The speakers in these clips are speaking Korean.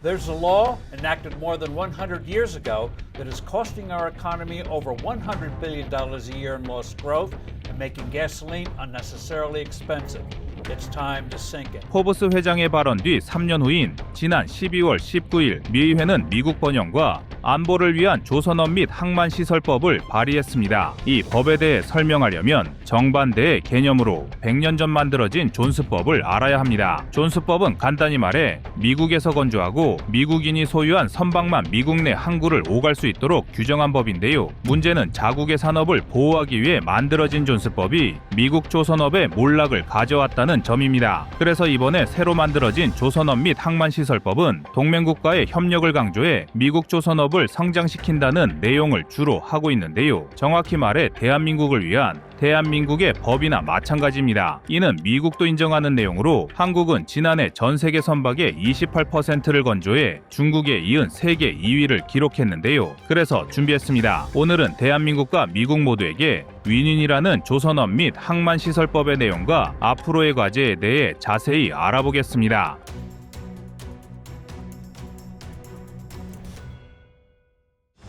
There's a law enacted more than 100 years ago that is costing our economy over $100 billion a year in lost growth and making gasoline unnecessarily expensive. It's time to sink it. 포브스 회장의 발언 뒤 3년 후인 지난 12월 19일 미 의회는 미국 번영과 안보를 위한 조선업 및 항만시설법을 발의했습니다. 이 법에 대해 설명하려면 정반대의 개념으로 100년 전 만들어진 존스법을 알아야 합니다. 존스법은 간단히 말해 미국에서 건조하고 미국인이 소유한 선박만 미국 내 항구를 오갈 수 있도록 규정한 법인데요. 문제는 자국의 산업을 보호하기 위해 만들어진 존스법이 미국 조선업의 몰락을 가져왔다는 점입니다. 그래서 이번에 새로 만들어진 조선업 및 항만시설법은 동맹국가의 협력을 강조해 미국 조선업을 성장시킨다는 내용을 주로 하고 있는데요. 정확히 말해 대한민국을 위한 대한민국의 법이나 마찬가지입니다. 이는 미국도 인정하는 내용으로 한국은 지난해 전 세계 선박의 28%를 건조해 중국에 이은 세계 2위를 기록했는데요. 그래서 준비했습니다. 오늘은 대한민국과 미국 모두에게 윈윈이라는 조선업 및 항만시설법의 내용과 앞으로의 과제에 대해 자세히 알아보겠습니다.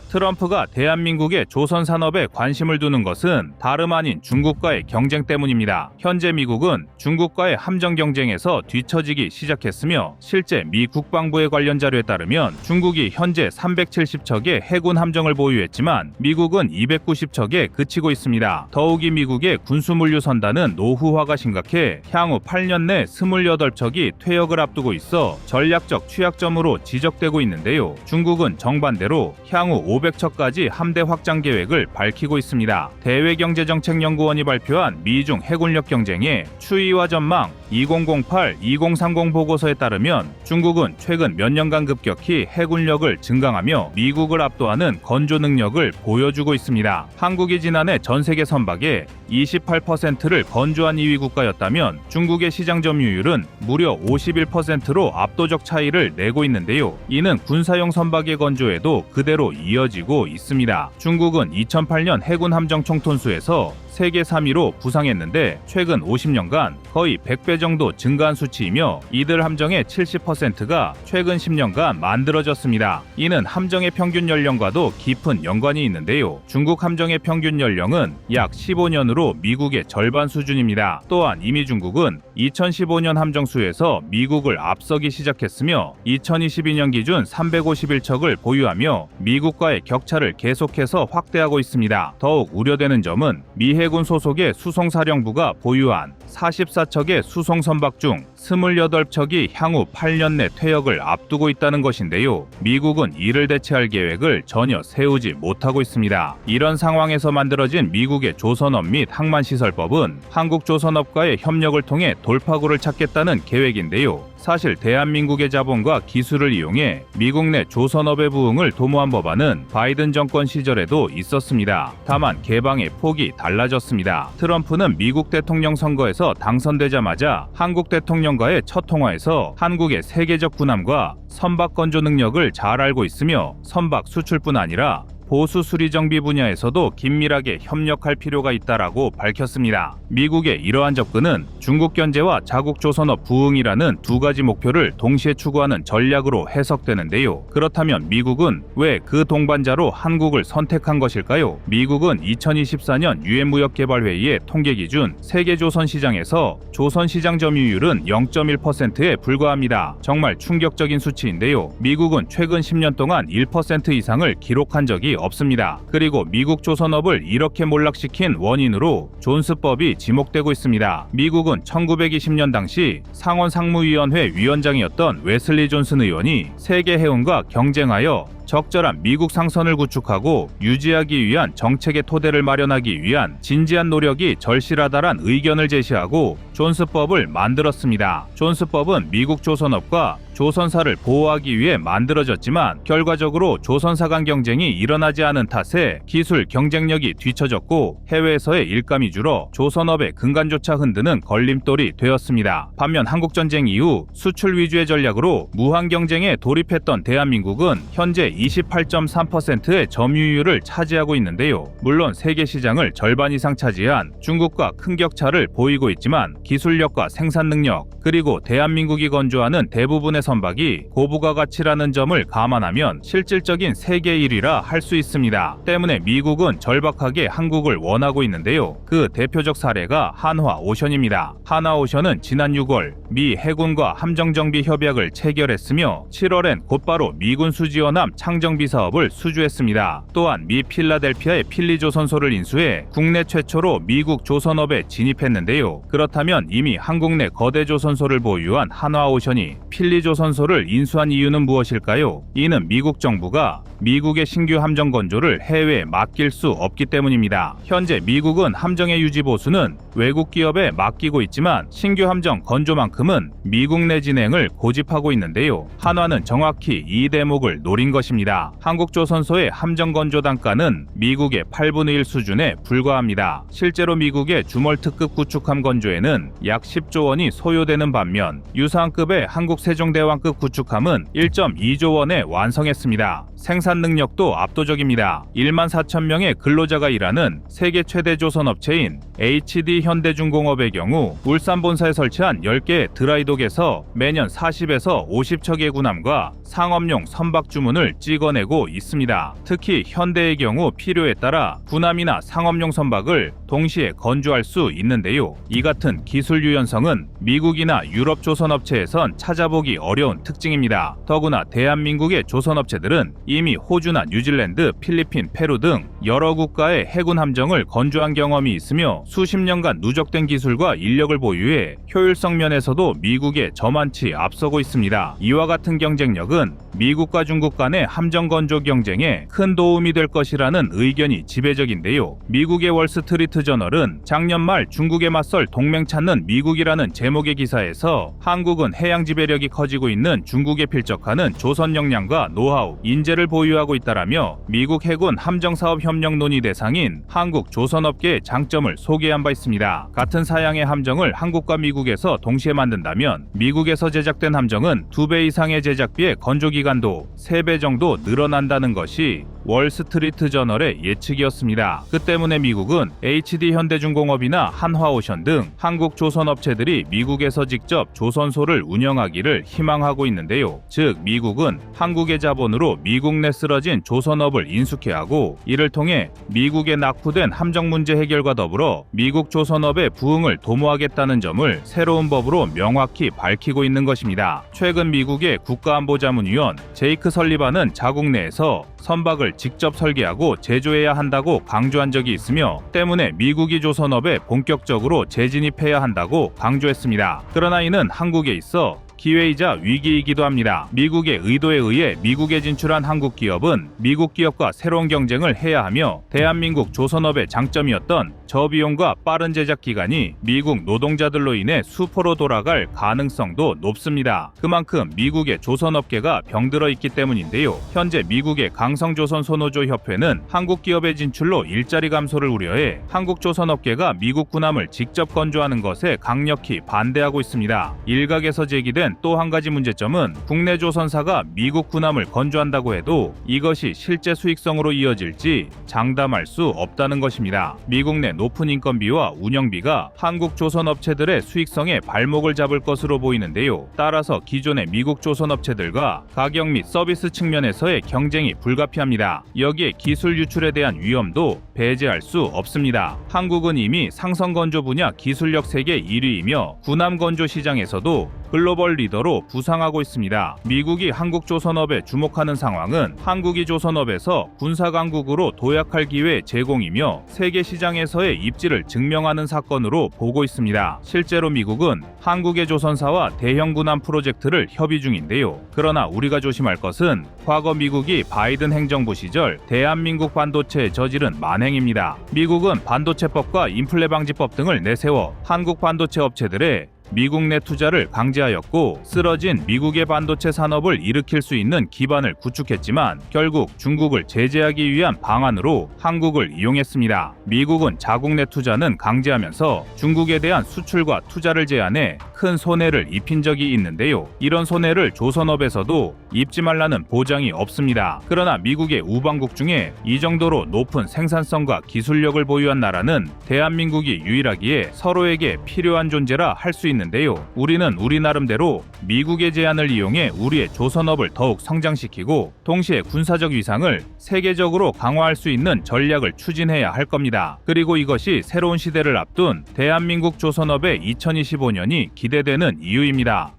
트럼프가 대한민국의 조선 산업에 관심을 두는 것은 다름 아닌 중국과의 경쟁 때문입니다. 현재 미국은 중국과의 함정 경쟁에서 뒤처지기 시작했으며 실제 미 국방부의 관련 자료에 따르면 중국이 현재 370척의 해군 함정을 보유했지만 미국은 290척에 그치고 있습니다. 더욱이 미국의 군수물류 선단은 노후화가 심각해 향후 8년 내 28척이 퇴역을 앞두고 있어 전략적 취약점으로 지적되고 있는데요. 중국은 정반대로 향후 500척까지 함대 확장 계획을 밝히고 있습니다. 대외경제정책연구원이 발표한 미중 해군력 경쟁의 추이와 전망 2008-2030 보고서에 따르면 중국은 최근 몇 년간 급격히 해군력을 증강하며 미국을 압도하는 건조 능력을 보여주고 있습니다. 한국이 지난해 전 세계 선박의 28%를 건조한 2위 국가였다면 중국의 시장 점유율은 무려 51%로 압도적 차이를 내고 있는데요. 이는 군사용 선박의 건조에도 그대로 이어지고 있습니다. 중국은 2008년 해군 함정 총톤수에서 세계 3위로 부상했는데 최근 50년간 거의 100배 정도 증가한 수치이며 이들 함정의 70%가 최근 10년간 만들어졌습니다. 이는 함정의 평균 연령과도 깊은 연관이 있는데요. 중국 함정의 평균 연령은 약 15년으로 미국의 절반 수준입니다. 또한 이미 중국은 2015년 함정수에서 미국을 앞서기 시작했으며 2022년 기준 351척을 보유하며 미국과의 격차를 계속해서 확대하고 있습니다. 더욱 우려되는 점은 미 해군 소속의 수송사령부가 보유한 44척의 수송선박 중 28척이 향후 8년 내 퇴역을 앞두고 있다는 것인데요. 미국은 이를 대체할 계획을 전혀 세우지 못하고 있습니다. 이런 상황에서 만들어진 미국의 조선업 및 항만시설법은 한국 조선업과의 협력을 통해 돌파구를 찾겠다는 계획인데요. 사실 대한민국의 자본과 기술을 이용해 미국 내 조선업의 부흥을 도모한 법안은 바이든 정권 시절에도 있었습니다. 다만 개방의 폭이 달라졌습니다. 트럼프는 미국 대통령 선거에서 당선되자마자 한국 대통령과의 첫 통화에서 한국의 세계적 군함과 선박 건조 능력을 잘 알고 있으며 선박 수출뿐 아니라 보수 수리 정비 분야에서도 긴밀하게 협력할 필요가 있다라고 밝혔습니다. 미국의 이러한 접근은 중국 견제와 자국 조선업 부흥이라는 두 가지 목표를 동시에 추구하는 전략으로 해석되는데요. 그렇다면 미국은 왜 그 동반자로 한국을 선택한 것일까요? 미국은 2024년 유엔 무역개발회의의 통계 기준 세계 조선 시장에서 조선 시장 점유율은 0.1%에 불과합니다. 정말 충격적인 수치인데요. 미국은 최근 10년 동안 1% 이상을 기록한 적이 없습니다. 그리고 미국 조선업을 이렇게 몰락시킨 원인으로 존스법이 지목되고 있습니다. 미국은 1920년 당시 상원 상무위원회 위원장이었던 웨슬리 존슨 의원이 세계 해운과 경쟁하여 적절한 미국 상선을 구축하고 유지하기 위한 정책의 토대를 마련하기 위한 진지한 노력이 절실하다란 의견을 제시하고 존스법을 만들었습니다. 존스법은 미국 조선업과 조선사를 보호하기 위해 만들어졌지만 결과적으로 조선사 간 경쟁이 일어나지 않은 탓에 기술 경쟁력이 뒤처졌고 해외에서의 일감이 줄어 조선업의 근간조차 흔드는 걸림돌이 되었습니다. 반면 한국전쟁 이후 수출 위주의 전략으로 무한 경쟁에 돌입했던 대한민국은 현재 28.3%의 점유율을 차지하고 있는데요. 물론 세계 시장을 절반 이상 차지한 중국과 큰 격차를 보이고 있지만 기술력과 생산 능력 그리고 대한민국이 건조하는 대부분의 선박이 고부가 가치라는 점을 감안하면 실질적인 세계 1위라 할 수 있습니다. 때문에 미국은 절박하게 한국을 원하고 있는데요. 그 대표적 사례가 한화오션입니다. 한화오션은 지난 6월 미 해군과 함정정비 협약을 체결했으며 7월엔 곧바로 미군 수지연함 창정비 사업을 수주했습니다. 또한 미 필라델피아의 필리조선소를 인수해 국내 최초로 미국 조선업에 진입했는데요. 그렇다면 이미 한국 내 거대 조선소를 보유한 한화오션이 필리조선소를 인수한 이유는 무엇일까요? 이는 미국 정부가 미국의 신규 함정 건조를 해외에 맡길 수 없기 때문입니다. 현재 미국은 함정의 유지 보수는 외국 기업에 맡기고 있지만 신규 함정 건조만큼은 미국 내 진행을 고집하고 있는데요. 한화는 정확히 이 대목을 노린 것입니다. 한국 조선소의 함정 건조 단가는 미국의 8분의 1 수준에 불과합니다. 실제로 미국의 주멀특급 구축함 건조에는 약 10조 원이 소요되는 반면 유사한급의 한국 세종대왕급 구축함은 1.2조 원에 완성했습니다. 생산 능력도 압도적입니다. 1만 4천 명의 근로자가 일하는 세계 최대 조선업체인 HD 현대중공업의 경우 울산 본사에 설치한 10개의 드라이독에서 매년 40에서 50척의 군함과 상업용 선박 주문을 찍어내고 있습니다. 특히 현대의 경우 필요에 따라 군함이나 상업용 선박을 동시에 건조할 수 있는데요. 이 같은 기술 유연성은 미국이나 유럽 조선업체에선 찾아보기 어려운 특징입니다. 더구나 대한민국의 조선업체들은 이미 호주나 뉴질랜드, 필리핀, 페루 등 여러 국가의 해군 함정을 건조한 경험이 있으며 수십 년간 누적된 기술과 인력을 보유해 효율성 면에서도 미국에 저만치 앞서고 있습니다. 이와 같은 경쟁력은 미국과 중국 간의 함정 건조 경쟁에 큰 도움이 될 것이라는 의견이 지배적인데요. 미국의 월스트리트 저널은 작년 말 중국에 맞설 동맹 찾는 미국이라는 제목의 기사에서 한국은 해양 지배력이 커지고 있는 중국에 필적하는 조선 역량과 노하우, 인재를 보유하고 있다라며 미국 해군 함정사업 협력 논의 대상인 한국 조선업계의 장점을 소개한 바 있습니다. 같은 사양의 함정을 한국과 미국에서 동시에 만든다면 미국에서 제작된 함정은 2배 이상의 제작비에 건조기간도 3배 정도 늘어난다는 것이 월스트리트 저널의 예측이었습니다. 그 때문에 미국은 HD 현대중공업이나 한화오션 등 한국 조선업체들이 미국에서 직접 조선소를 운영하기를 희망하고 있는데요. 즉 미국은 한국의 자본으로 미국 내 쓰러진 조선업을 인수케 하고 이를 통해 미국에 낙후된 함정 문제 해결과 더불어 미국 조선업의 부흥을 도모하겠다는 점을 새로운 법으로 명확히 밝히고 있는 것입니다. 최근 미국의 국가안보자문위원 제이크 설리반은 자국 내에서 선박을 직접 설계하고 제조해야 한다고 강조한 적이 있으며 때문에 미국이 조선업에 본격적으로 재진입해야 한다고 강조했습니다. 그러나 이는 한국에 있어 기회이자 위기이기도 합니다. 미국의 의도에 의해 미국에 진출한 한국 기업은 미국 기업과 새로운 경쟁을 해야 하며 대한민국 조선업의 장점이었던 저비용과 빠른 제작 기간이 미국 노동자들로 인해 수포로 돌아갈 가능성도 높습니다. 그만큼 미국의 조선업계가 병들어 있기 때문인데요. 현재 미국의 강성조선소노조협회는 한국 기업의 진출로 일자리 감소를 우려해 한국 조선업계가 미국 군함을 직접 건조하는 것에 강력히 반대하고 있습니다. 일각에서 제기된 또 한 가지 문제점은 국내 조선사가 미국 군함을 건조한다고 해도 이것이 실제 수익성으로 이어질지 장담할 수 없다는 것입니다. 미국 내 높은 인건비와 운영비가 한국 조선업체들의 수익성에 발목을 잡을 것으로 보이는데요. 따라서 기존의 미국 조선업체들과 가격 및 서비스 측면에서의 경쟁이 불가피합니다. 여기에 기술 유출에 대한 위험도 배제할 수 없습니다. 한국은 이미 상선 건조 분야 기술력 세계 1위이며 군함 건조 시장에서도 글로벌 리더로 부상하고 있습니다. 미국이 한국 조선업에 주목하는 상황은 한국이 조선업에서 군사강국으로 도약할 기회 제공이며 세계 시장에서의 입지를 증명하는 사건으로 보고 있습니다. 실제로 미국은 한국의 조선사와 대형 군함 프로젝트를 협의 중인데요. 그러나 우리가 조심할 것은 과거 미국이 바이든 행정부 시절 대한민국 반도체에 저지른 만행입니다. 미국은 반도체법과 인플레 방지법 등을 내세워 한국 반도체 업체들의 미국 내 투자를 강제하였고 쓰러진 미국의 반도체 산업을 일으킬 수 있는 기반을 구축했지만 결국 중국을 제재하기 위한 방안으로 한국을 이용했습니다. 미국은 자국 내 투자는 강제하면서 중국에 대한 수출과 투자를 제한해 큰 손해를 입힌 적이 있는데요. 이런 손해를 조선업에서도 입지 말라는 보장이 없습니다. 그러나 미국의 우방국 중에 이 정도로 높은 생산성과 기술력을 보유한 나라는 대한민국이 유일하기에 서로에게 필요한 존재라 할 수 있는 있는데요. 우리는 우리 나름대로 미국의 제안을 이용해 우리의 조선업을 더욱 성장시키고 동시에 군사적 위상을 세계적으로 강화할 수 있는 전략을 추진해야 할 겁니다. 그리고 이것이 새로운 시대를 앞둔 대한민국 조선업의 2025년이 기대되는 이유입니다.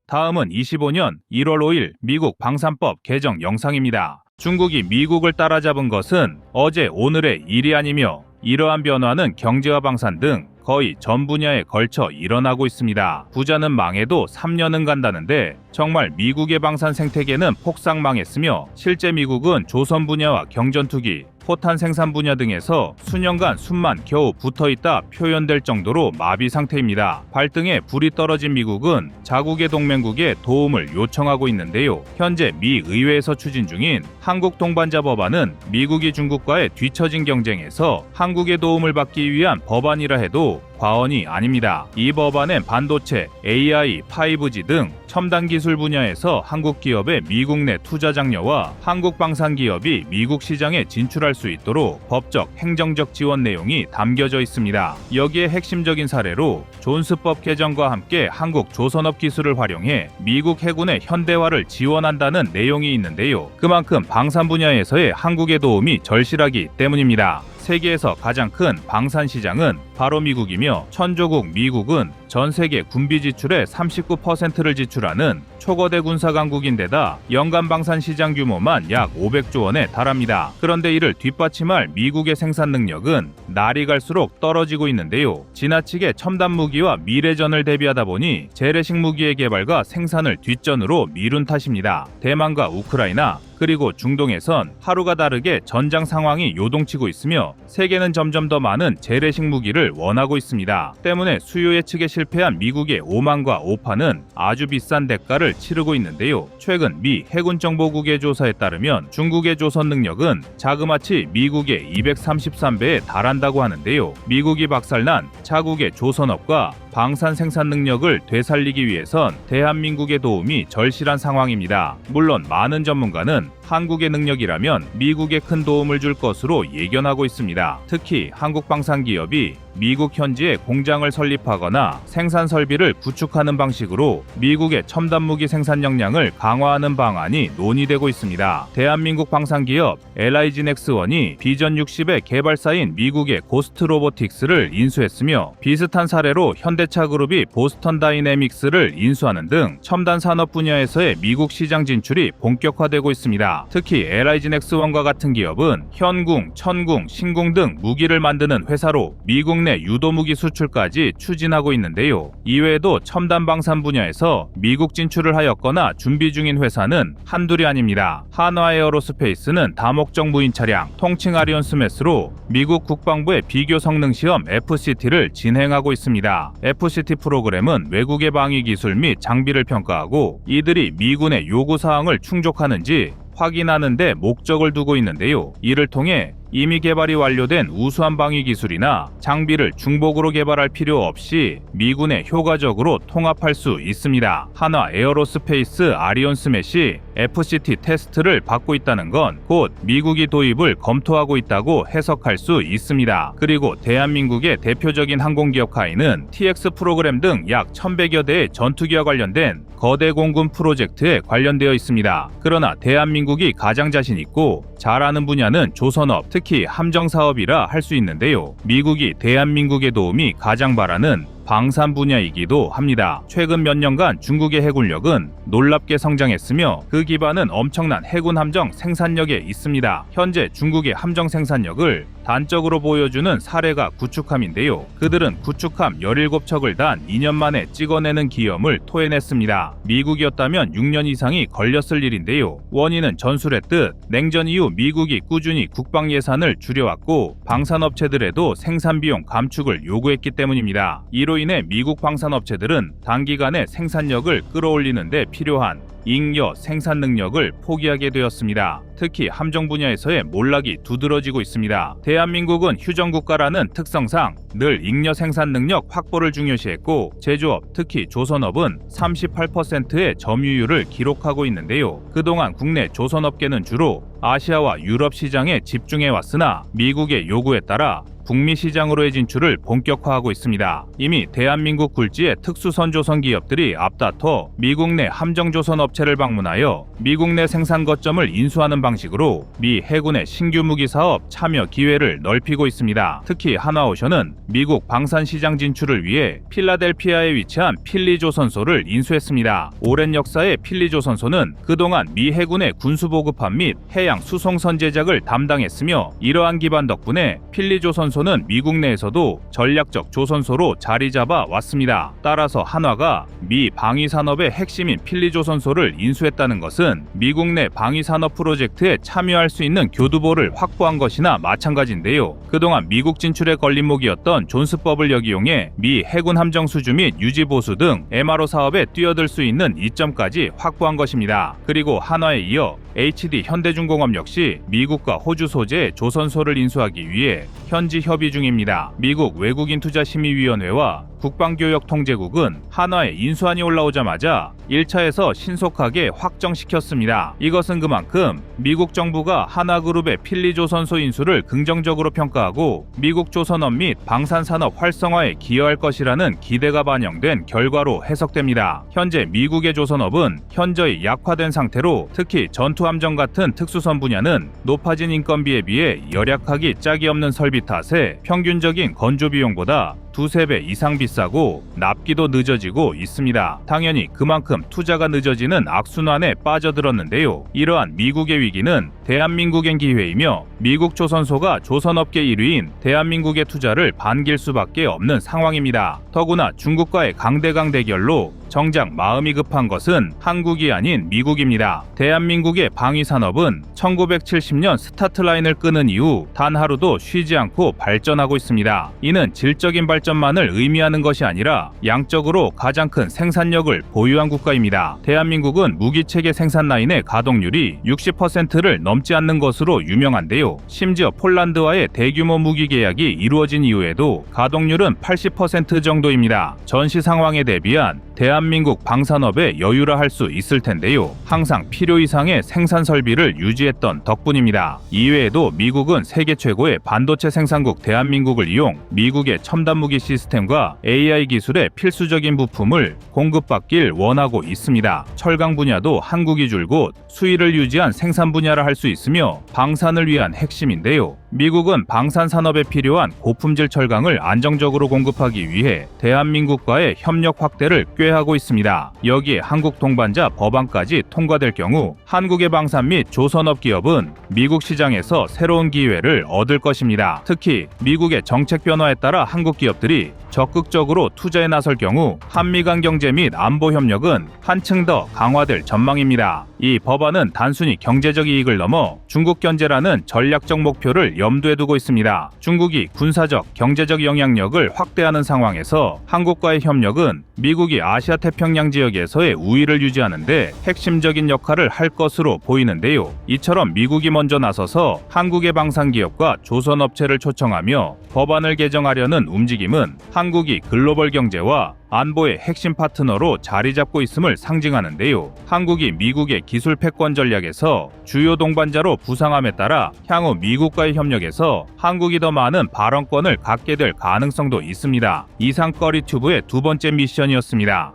다음은 25년 1월 5일 미국 방산법 개정 영상입니다. 중국이 미국을 따라잡은 것은 어제 오늘의 일이 아니며 이러한 변화는 경제와 방산 등 거의 전 분야에 걸쳐 일어나고 있습니다. 부자는 망해도 3년은 간다는데 정말 미국의 방산 생태계는 폭삭 망했으며 실제 미국은 조선 분야와 경전투기, 포탄 생산 분야 등에서 수년간 숨만 겨우 붙어있다 표현될 정도로 마비 상태입니다. 발등에 불이 떨어진 미국은 자국의 동맹국에 도움을 요청하고 있는데요. 현재 미 의회에서 추진 중인 한국 동반자 법안은 미국이 중국과의 뒤처진 경쟁에서 한국의 도움을 받기 위한 법안이라 해도 과언이 아닙니다. 이 법안엔 반도체, AI, 5G 등 첨단 기술 분야에서 한국 기업의 미국 내 투자 장려와 한국 방산 기업이 미국 시장에 진출할 수 있도록 법적, 행정적 지원 내용이 담겨져 있습니다. 여기에 핵심적인 사례로 존스법 개정과 함께 한국 조선업 기술을 활용해 미국 해군의 현대화를 지원한다는 내용이 있는데요. 그만큼 방산 분야에서의 한국의 도움이 절실하기 때문입니다. 세계에서 가장 큰 방산 시장은 바로 미국이며 천조국 미국은 전 세계 군비 지출의 39%를 지출하는 초거대 군사 강국인데다 연간 방산 시장 규모만 약 500조 원에 달합니다. 그런데 이를 뒷받침할 미국의 생산 능력은 날이 갈수록 떨어지고 있는데요. 지나치게 첨단 무기와 미래전을 대비하다 보니 재래식 무기의 개발과 생산을 뒷전으로 미룬 탓입니다. 대만과 우크라이나 그리고 중동에선 하루가 다르게 전장 상황이 요동치고 있으며 세계는 점점 더 많은 재래식 무기를 원하고 있습니다. 때문에 수요 예측에 실패한 미국의 오만과 오파는 아주 비싼 대가를 치르고 있는데요. 최근 미 해군정보국의 조사에 따르면 중국의 조선 능력은 자그마치 미국의 233배에 달한다고 하는데요. 미국이 박살난 자국의 조선업과 방산 생산 능력을 되살리기 위해선 대한민국의 도움이 절실한 상황입니다. 물론 많은 전문가는 한국의 능력이라면 미국에 큰 도움을 줄 것으로 예견하고 있습니다. 특히 한국 방산 기업이 미국 현지에 공장을 설립하거나 생산 설비를 구축하는 방식으로 미국의 첨단 무기 생산 역량을 강화하는 방안이 논의되고 있습니다. 대한민국 방산 기업 LIG 넥스원이 비전 60의 개발사인 미국의 고스트 로보틱스를 인수했으며 비슷한 사례로 현대차 그룹이 보스턴 다이내믹스를 인수하는 등 첨단 산업 분야에서의 미국 시장 진출이 본격화되고 있습니다. 특히 LIG 넥스원과 같은 기업은 현궁, 천궁, 신궁 등 무기를 만드는 회사로 미국 내 유도무기 수출까지 추진하고 있는데요. 이외에도 첨단 방산 분야에서 미국 진출을 하였거나 준비 중인 회사는 한둘이 아닙니다. 한화 에어로스페이스는 다목적 무인 차량 통칭 아리온 스매스로 미국 국방부의 비교 성능 시험 FCT를 진행하고 있습니다. FCT 프로그램은 외국의 방위 기술 및 장비를 평가하고 이들이 미군의 요구 사항을 충족하는지 확인하는 데 목적을 두고 있는데요. 이를 통해 이미 개발이 완료된 우수한 방위 기술이나 장비를 중복으로 개발할 필요 없이 미군에 효과적으로 통합할 수 있습니다. 한화 에어로스페이스 아리온 스매시 FCT 테스트를 받고 있다는 건 곧 미국이 도입을 검토하고 있다고 해석할 수 있습니다. 그리고 대한민국의 대표적인 항공기업 카이는 TX 프로그램 등 약 1100여 대의 전투기와 관련된 거대 공군 프로젝트에 관련되어 있습니다. 그러나 대한민국이 가장 자신 있고 잘하는 분야는 조선업, 특히 함정 사업이라 할 수 있는데요. 미국이 대한민국의 도움이 가장 바라는 방산 분야이기도 합니다. 최근 몇 년간 중국의 해군력은 놀랍게 성장했으며 그 기반은 엄청난 해군 함정 생산력에 있습니다. 현재 중국의 함정 생산력을 단적으로 보여주는 사례가 구축함인데요. 그들은 구축함 17척을 단 2년 만에 찍어내는 기염을 토해냈습니다. 미국이었다면 6년 이상이 걸렸을 일인데요. 원인은 전술했듯 냉전 이후 미국이 꾸준히 국방 예산을 줄여왔고 방산업체들에도 생산비용 감축을 요구했기 때문입니다. 이로 인해 미국 방산업체들은 단기간에 생산력을 끌어올리는 데 필요한 잉여 생산 능력을 포기하게 되었습니다. 특히 함정 분야에서의 몰락이 두드러지고 있습니다. 대한민국은 휴전국가라는 특성상 늘 잉여 생산 능력 확보를 중요시했고 제조업, 특히 조선업은 38%의 점유율을 기록하고 있는데요. 그동안 국내 조선업계는 주로 아시아와 유럽 시장에 집중해 왔으나 미국의 요구에 따라 북미 시장으로의 진출을 본격화하고 있습니다. 이미 대한민국 굴지의 특수선조선 기업들이 앞다퉈 미국 내 함정조선 업체를 방문하여 미국 내 생산 거점을 인수하는 방식으로 미 해군의 신규 무기 사업 참여 기회를 넓히고 있습니다. 특히 한화오션은 미국 방산 시장 진출을 위해 필라델피아에 위치한 필리조선소를 인수했습니다. 오랜 역사의 필리조선소는 그동안 미 해군의 군수보급함 및 해양 수송선 제작을 담당했으며 이러한 기반 덕분에 필리조선소는 미국 내에서도 전략적 조선소로 자리 잡아 왔습니다. 따라서 한화가 미 방위산업의 핵심인 필리조선소를 인수했다는 것은 미국 내 방위산업 프로젝트에 참여할 수 있는 교두보를 확보한 것이나 마찬가지인데요. 그동안 미국 진출의 걸림목이었던 존스법을 역이용해 미 해군 함정 수주 및 유지 보수 등 MRO 사업에 뛰어들 수 있는 이점까지 확보한 것입니다. 그리고 한화에 이어 HD 현대중공업 역시 미국과 호주 소재의 조선소를 인수하기 위해 현지 협의 중입니다. 미국 외국인투자심의위원회와 국방교역통제국은 한화의 인수안이 올라오자마자 1차에서 신속하게 확정시켰습니다. 이것은 그만큼 미국 정부가 한화그룹의 필리조선소 인수를 긍정적으로 평가하고 미국 조선업 및 방산산업 활성화에 기여할 것이라는 기대가 반영된 결과로 해석됩니다. 현재 미국의 조선업은 현저히 약화된 상태로 특히 전투함정 같은 특수선 분야는 높아진 인건비에 비해 열약하기 짝이 없는 설비 탓에 평균적인 건조 비용보다 두세 배 이상 비싸고 납기도 늦어지고 있습니다. 당연히 그만큼 투자가 늦어지는 악순환에 빠져들었는데요. 이러한 미국의 위기는 대한민국엔 기회이며 미국 조선소가 조선업계 1위인 대한민국의 투자를 반길 수밖에 없는 상황입니다. 더구나 중국과의 강대강 대결로 정작 마음이 급한 것은 한국이 아닌 미국입니다. 대한민국의 방위산업은 1970년 스타트라인을 끄는 이후 단 하루도 쉬지 않고 발전하고 있습니다. 이는 질적인 발전만을 의미하는 것이 아니라 양적으로 가장 큰 생산력을 보유한 국가입니다. 대한민국은 무기체계 생산 라인의 가동률이 60%를 넘지 않는 것으로 유명한데요. 심지어 폴란드와의 대규모 무기 계약이 이루어진 이후에도 가동률은 80% 정도입니다. 전시 상황에 대비한 대한민국 방산업에 여유라 할 수 있을 텐데요. 항상 필요 이상의 생산 설비를 유지했던 덕분입니다. 이외에도 미국은 세계 최고의 반도체 생산국 대한민국을 이용 미국의 첨단 무기 시스템과 AI 기술의 필수적인 부품을 공급받길 원하고 있습니다. 철강 분야도 한국이 줄곧 수위를 유지한 생산 분야라 할 수 있으며 방산을 위한 핵심인데요. 미국은 방산 산업에 필요한 고품질 철강을 안정적으로 공급하기 위해 대한민국과의 협력 확대를 꾀하고 있습니다. 여기에 한국 동반자 법안까지 통과될 경우 한국의 방산 및 조선업 기업은 미국 시장에서 새로운 기회를 얻을 것입니다. 특히 미국의 정책 변화에 따라 한국 기업들이 적극적으로 투자에 나설 경우 한미 간 경제 및 안보 협력은 한층 더 강화될 전망입니다. 이 법안은 단순히 경제적 이익을 넘어 중국 견제라는 전략적 목표를 염두에 두고 있습니다. 중국이 군사적, 경제적 영향력을 확대하는 상황에서 한국과의 협력은 미국이 아시아 태평양 지역에서의 우위를 유지하는 데 핵심적인 역할을 할 것으로 보이는데요. 이처럼 미국이 먼저 나서서 한국의 방산기업과 조선업체를 초청하며 법안을 개정하려는 움직임은 한국이 글로벌 경제와 안보의 핵심 파트너로 자리 잡고 있음을 상징하는데요. 한국이 미국의 기술 패권 전략에서 주요 동반자로 부상함에 따라 향후 미국과의 협력에서 한국이 더 많은 발언권을 갖게 될 가능성도 있습니다. 이상 꺼리튜브의 두 번째 미션이었습니다.